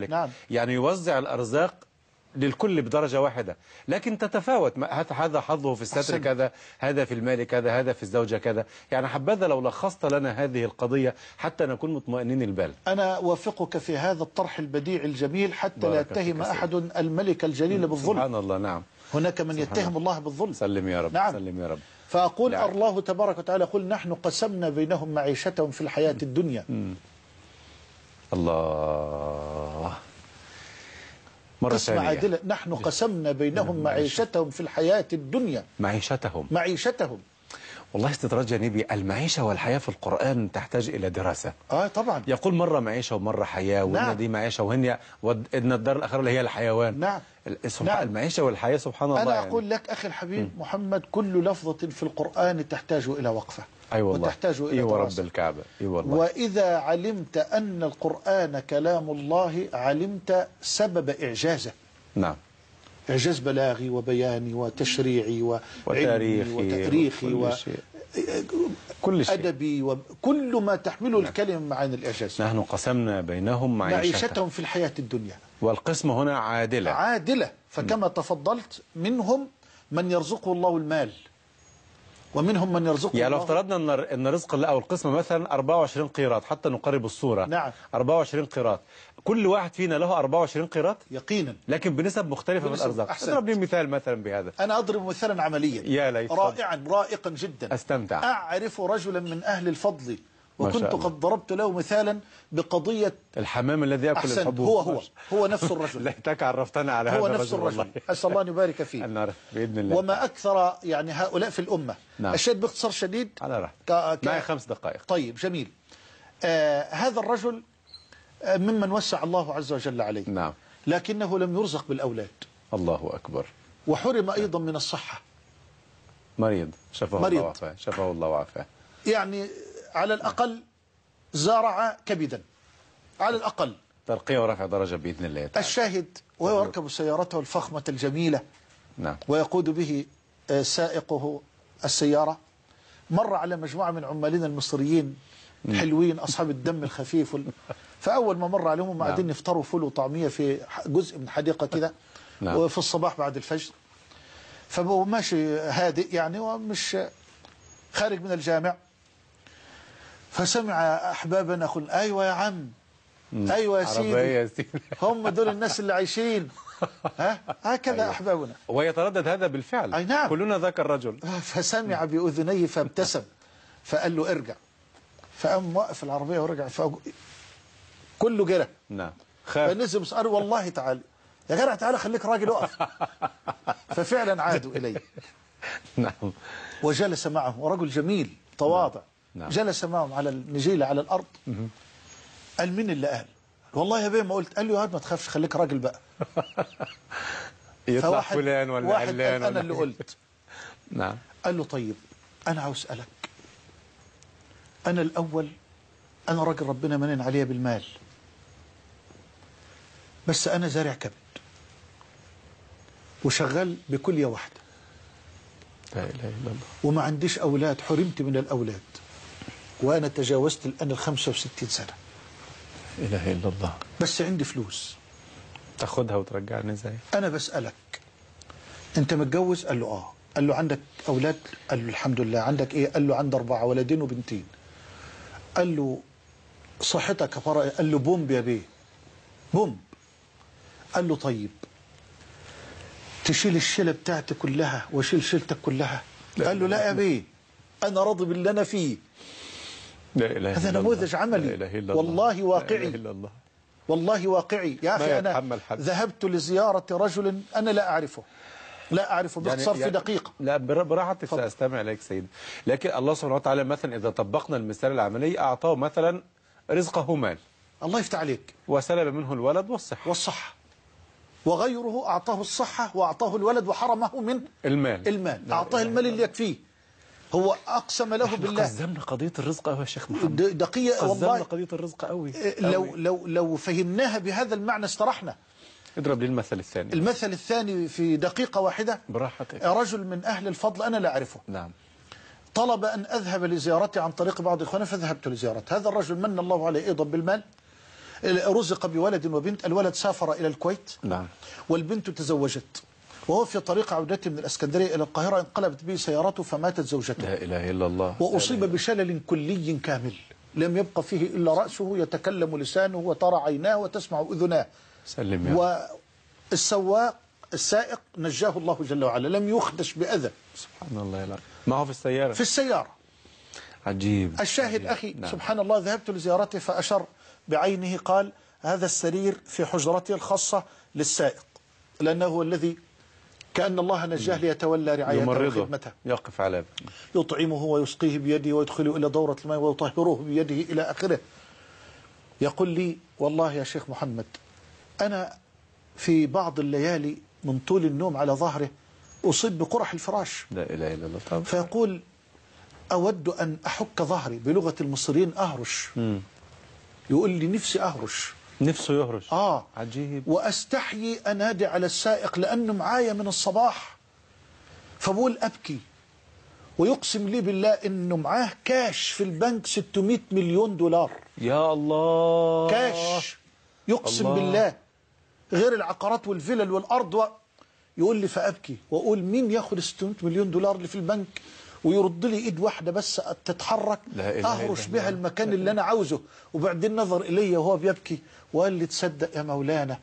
نعم. يعني يوزع الأرزاق للكل بدرجة واحدة، لكن تتفاوت، هذا حظه في الستر أحسن. كذا، هذا في المال كذا، هذا في الزوجة كذا. يعني حبذا لو لخصت لنا هذه القضية حتى نكون مطمئنين البال. أنا وافقك في هذا الطرح البديع الجميل حتى لا يتهم أحد الملك الجليل بالظلم. سبحان الله. نعم. هناك من يتهم الله بالظلم. سلم يا رب. نعم. سلم يا رب. فأقول نعم. الله تبارك وتعالى قل نحن قسمنا بينهم معيشتهم في الحياة الدنيا. الله. مرة قسمة ثانية. عادلة. نحن قسمنا بينهم معيشتهم في الحياة الدنيا. معيشتهم. والله استطراد جانبي، المعيشة والحياة في القرآن تحتاج إلى دراسة. طبعا. يقول مرة معيشة ومرة حياة، وإن نعم. دي معيشة وإن الدار الآخرة اللي هي الحيوان. نعم. نعم. المعيشة والحياة سبحان الله. أنا أقول لك أخي الحبيب محمد، كل لفظة في القرآن تحتاج إلى وقفة. أي والله. وتحتاج إلى دراسة. رب الكعبة. والله. وإذا علمت أن القرآن كلام الله علمت سبب إعجازه. نعم. إعجاز بلاغي وبياني وتشريعي وتاريخي كل شيء أدبي وكل ما تحمله الكلمة معاني الإعجاز. نحن قسمنا بينهم معيشتهم في الحياة الدنيا. والقسمة هنا عادلة. فكما تفضلت، منهم من يرزقه الله المال، ومنهم من يرزقه يعني الله. لو افترضنا ان رزق الله او القسمه مثلا 24 قيراط حتى نقرب الصوره. نعم. 24 قيراط، كل واحد فينا له 24 قيراط يقينا، لكن بنسب مختلفه من الارزاق. اضرب لي مثال مثلا بهذا. انا اضرب مثالا عمليا يا ليت. رائقا جدا. استمتع. اعرف رجلا من اهل الفضل، وكنت قد ضربت له مثالا بقضية الحمام الذي يأكل الحبوب. هو نفس الرجل. ليتك عرفتنا على هذا الرجل. هو نفس الرجل. أسأل الله أن يبارك فيه. نعرف بإذن الله. وما أكثر يعني هؤلاء في الأمة. نعم. الشيء باختصار شديد. على معي 5 دقائق. طيب جميل. هذا الرجل ممن وسع الله عز وجل عليه. نعم. لكنه لم يرزق بالأولاد. الله أكبر. وحرم أيضا من الصحة. مريض. شفاه الله وعافاه. شفاه الله وعافاه. يعني على الأقل زارع كبدا، على الأقل ترقية ورفع درجة بإذن الله تعالى. الشاهد وهو يركب سيارته الفخمة الجميلة. نعم. ويقود به سائقه السيارة، مر على مجموعة من عمالين المصريين حلوين أصحاب الدم الخفيف فأول ما مر عليهم قاعدين يفطروا فول وطعمية في جزء من حديقة كده. نعم. وفي الصباح بعد الفجر، فهو ماشي هادئ يعني ومش خارج من الجامع، فسمع أحبابنا يقول أيوة يا عم، أيوة يا سيدي، هم دول الناس اللي عايشين. هكذا. أيوة. أحبابنا. ويتردد هذا بالفعل. أي نعم. كلنا ذاك الرجل. فسمع بأذنيه فابتسم، فقال له ارجع، فقام وقف العربية ورجع، كله جرى. نعم. فنزل قال والله تعالى يا جدع تعالى خليك راجل اقف. ففعلا عادوا إليه. نعم. وجلس معه، ورجل جميل تواضع. نعم. جلس معهم على النجيلة على الأرض. قال مين اللي قال؟ والله يا بيه ما قلت. قال له يا واد ما تخافش خليك راجل بقى. يطلع فلان ولا علان. أنا اللي قلت. نعم. قال له طيب أنا عاوز أسألك، أنا الأول أنا راجل ربنا منن عليا بالمال، بس أنا زارع كبد وشغال بكلية واحدة، لا إله إلا الله، وما عنديش أولاد، حرمت من الأولاد، وأنا تجاوزت الآن 65 سنة. لا إله إلا الله. بس عندي فلوس تاخدها وترجعني ازاي؟ أنا بسألك أنت متجوز؟ قال له آه. قال له عندك أولاد؟ قال له الحمد لله. عندك إيه؟ قال له عندي 4 ولدين وبنتين. قال له صحتك يا فرق؟ قال له بومب يا بيه، بومب. قال له طيب تشيل الشيلة بتاعتي كلها واشيل شيلتك كلها؟ قال له لا يا بيه أنا راضي باللي أنا فيه. لا إله إلا الله. هذا نموذج عملي. لا إله إلا الله. والله واقعي. لا إله إلا الله. والله واقعي يا أخي. أنا ذهبت لزيارة رجل أنا لا أعرفه، لا أعرفه باختصار في دقيقة. لا براحتك سأستمع إليك سيدي. لكن الله سبحانه وتعالى مثلا إذا طبقنا المثال العملي أعطاه مثلا رزقه مال، الله يفتح عليك، وسلب منه الولد والصحة، وغيره أعطاه الصحة وأعطاه الولد وحرمه من المال. أعطاه المال اللي يكفيه. هو أقسم له بالله. قزمنا قضية الرزق قوي يا شيخ محمد. دقيقة والله. قزمنا قضية الرزق قوي. لو فهمناها بهذا المعنى استرحنا. اضرب لي المثل الثاني. المثل الثاني في دقيقة واحدة. براحتك. رجل من أهل الفضل أنا لا أعرفه. نعم. طلب أن أذهب لزيارته عن طريق بعض إخوانه، فذهبت لزيارته. هذا الرجل من الله عليه أيضا بالمال. رزق بولد وبنت، الولد سافر إلى الكويت نعم. والبنت تزوجت، وهو في طريق عودته من الإسكندرية إلى القاهرة انقلبت به سيارته فماتت زوجته. لا إله إلا الله. وأصيب بشلل كلي كامل لم يبقى فيه إلا رأسه، يتكلم لسانه وترى عيناه وتسمع أذناه. سلم يا السائق نجاه الله جل وعلا، لم يخدش بأذى. سبحان الله. لا معه في السيارة. في السيارة. عجيب. الشاهد عجيب. أخي نعم. سبحان الله، ذهبت لزيارته فأشر بعينه، قال هذا السرير في حجرته الخاصة للسائق، لأنه هو الذي كأن الله نجاه ليتولى رعايته وخدمته. يقف على يطعمه ويسقيه بيده ويدخله إلى دورة الماء ويطهره بيده إلى آخره. يقول لي والله يا شيخ محمد أنا في بعض الليالي من طول النوم على ظهره أصيب بقرح الفراش. لا إله إلا الله. طبعا. فيقول أود أن أحك ظهري، بلغة المصريين أهرش. يقول لي نفسي أهرش. نفسه يهرش. عجيب. وأستحيي أنادي على السائق لأنه معايا من الصباح، فبقول أبكي، ويقسم لي بالله إنه معاه كاش في البنك 600 مليون دولار. يا الله. كاش، يقسم الله. بالله، غير العقارات والفلل والأرض. يقول لي فأبكي وأقول مين ياخد 600 مليون دولار اللي في البنك ويرد لي ايد واحده بس تتحرك اهرش بها المكان اللي انا عاوزه. وبعدين نظر الي وهو بيبكي وقال لي تصدق يا مولانا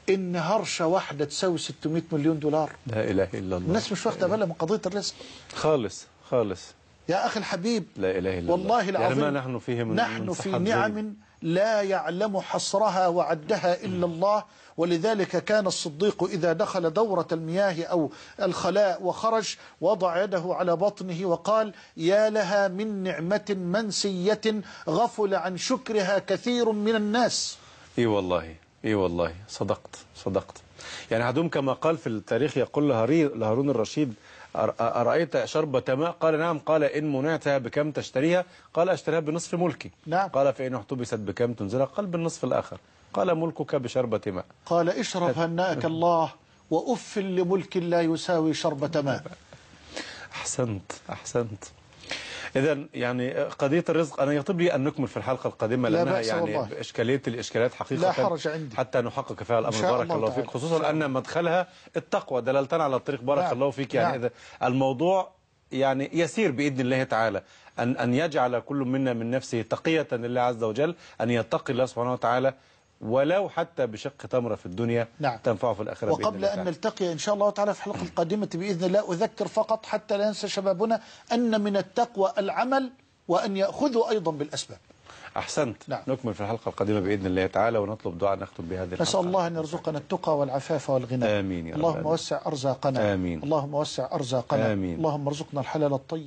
ان هرشه واحده تساوي 600 مليون دولار. لا اله الا الله. الناس مش واخده بالها من قضيه الرزق خالص خالص يا اخي الحبيب. لا اله الا الله. والله العظيم يعني ما نحن فيه نحن في نعم لا يعلم حصرها وعدها الا الله. ولذلك كان الصديق إذا دخل دورة المياه أو الخلاء وخرج وضع يده على بطنه وقال يا لها من نعمة منسية غفل عن شكرها كثير من الناس. اي والله اي والله صدقت. يعني هدوم كما قال في التاريخ، يقول لهارون الرشيد أرأيت شربة ماء؟ قال نعم. قال إن منعتها بكم تشتريها؟ قال أشتريها بنصف ملكي. نعم. قال فإن احتبست بكم تنزلها؟ قال بالنصف الآخر. قال ملكك بشربة ماء. قال اشرب هناك الله وأف لملك لا يساوي شربة ماء. أحسنت. إذا يعني قضية الرزق أنا يطيب لي أن نكمل في الحلقة القادمة، لأنها يعني الإشكاليات حقيقة لا حرج عندي حتى نحقق فيها الأمر. بارك الله فيك، خصوصا أن مدخلها التقوى، دللتنا على الطريق. بارك الله فيك. يعني إذا الموضوع يعني يسير بإذن الله تعالى أن يجعل كل منا من نفسه تقية لله عز وجل، أن يتقي الله سبحانه وتعالى ولو حتى بشق تمرة في الدنيا تنفعه في الآخرة. وقبل أن نلتقي إن شاء الله تعالى في الحلقة القادمة بإذن الله أذكر فقط حتى لا ينسى شبابنا أن من التقوى العمل وأن يأخذوا أيضا بالأسباب. أحسنت. نكمل في الحلقة القادمة بإذن الله تعالى، ونطلب دعاء نختم بهذه الحلقة. نسأل الله أن يرزقنا التقى والعفاف والغنى. آمين يا رب. اللهم وسع أرزاقنا. آمين. اللهم وسع أرزاقنا. آمين. اللهم ارزقنا الحلال الطيب.